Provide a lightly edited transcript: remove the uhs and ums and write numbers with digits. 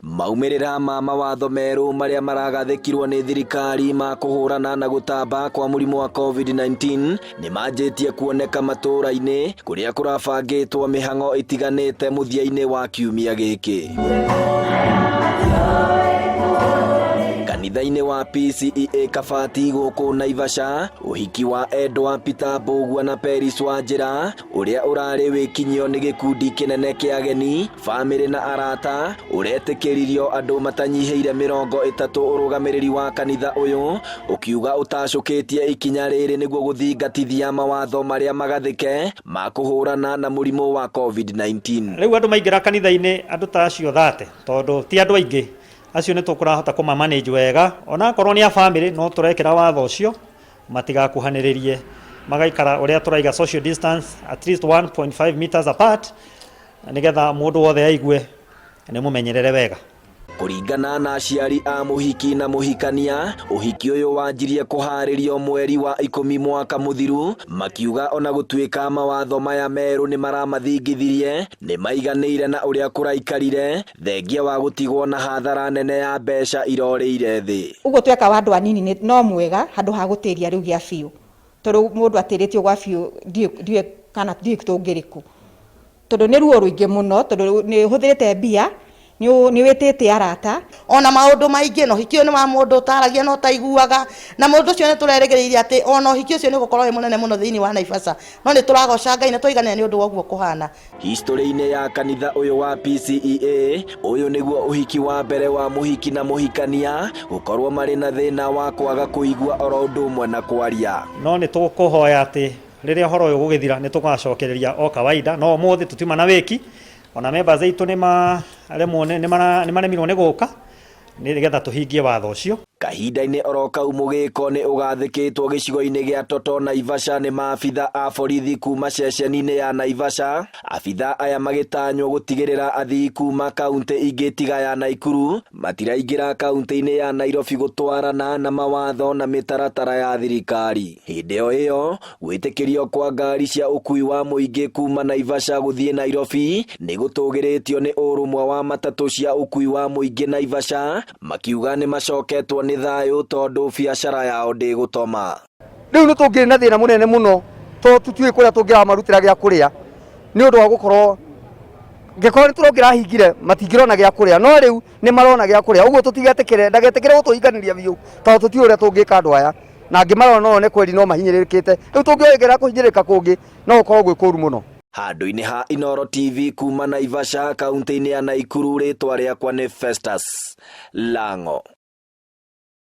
Maumirira ma mawatho meru maria maragathikirwo ni thirikari ma kuhurana na gutamba kwa murimu wa COVID-19 ni manjitie kuoneka matura-ini kuria kurabangitwo mihango itiganite muthia-ini wa kiumia giki. Kanitha-ini wa PCEA Kabati guku Naivasha, uhiki wa Edward Peter Mbugua na Peris Wanjira uria urari wikinyio ni gikundi kinene kia ageni, family na arata uretikiririo andu matanyihiire 30 urugamiriri wa kanitha uyu ukiuga utacukitie ikinya riri niguo guthingatithia mawatho maria magathike ma kuhurana na murimu wa COVID-19. Riu andu maingira kanitha-ini andu ta acio 30 tondu ti andu aingi acio ni tukurahota kuma manage wega ona korwo ni a family no turekira watho ucio matigakuhaniririe magaikara uria turaiga social distance at least 1.5 meters apart nigetha mundu wothe aigue ni mumenyerere wega. Kuringana na aciari a muhiki na muhikania, uhiki uyu wanjirie kuharirio mweri wa 10 mwaka muthiru, makiuga ona gutuika mawatho maya meru ni maramathingithirie ni maiganire na uria kuraikarire thengia wa gutigwo na hathara nene ya mbeca iroriire thi. Uguo tweka wa andu anini no mwega handu ha gutiria riu gia biu tondu mundu atiritio gwa biu ndiwe kana tungiriku tondu ni ruo ruingi muno tondu ni huthirite mbia ni wetete arata ona maundu maingi no hikio ni wa mundu taragia no taiguaga na mundu cio ni tureregereire ati ona hikio cio ni gukorwo wi munene muno thiini wa Naivasha no ni turagoca Ngai na twiganira ni undu wa guo kuhana. History-ini ya kanitha uyu wa PCEA uyu niguo uhiki wa mbere wa muhiki na muhikania gukorwo mari na thina wa kwaga kuigua oro undu umwe na kwaria. No ni tukuhoya ati riria horo uyu gugithira ni tugacokereria o kawaida no muthi tutima na wiki ona members aitu ni maremirwo ni guka nigetha tuhingie watho ucio. Kahinda-ini oro kau mugiko ni ugathikitwo gicigo-ini gia Toto Naivasha ni maabitha a borithi kuma ceceni-ini ya Naivasha. Abitha aya magitanywo gutigirira athii kuma kaunti ingi tiga ya Naikuru matiraingira kaunti-ini ya Nairobi gutwarana na mawatho na mitaratara ya thirikari. Hindi o iyo gwitikirio kwa ngari cia ukui wa muingi kuma Naivasha guthie Nairobi ni gutugiritio ni urumwe wa matatu cia ukui wa muingi Naivasha, makiuga ni macoketwo ni thayu tondu biacara yao ndigutoma. Riu ni tungiri na thina munene muno to tutue kuria tungira marutira gia kuria ni undu wa gukorwo ngikorwo ni turongira hingire matingirona gia kuria no riu ni marona gia kuria uguo tutigetekere ndagetekere gutuhinganiria biu to tutue uria tungika andu aya na ngimarona no ne kweli no mahinyirikite riu tungioegera kuhinyirika kungi no ukorwo gwi kuru muno. Handu-ini ha Inoro TV kuma Naivasha kaunti-ini ya Naikuru, ritwa riakwa ni Festus Lango.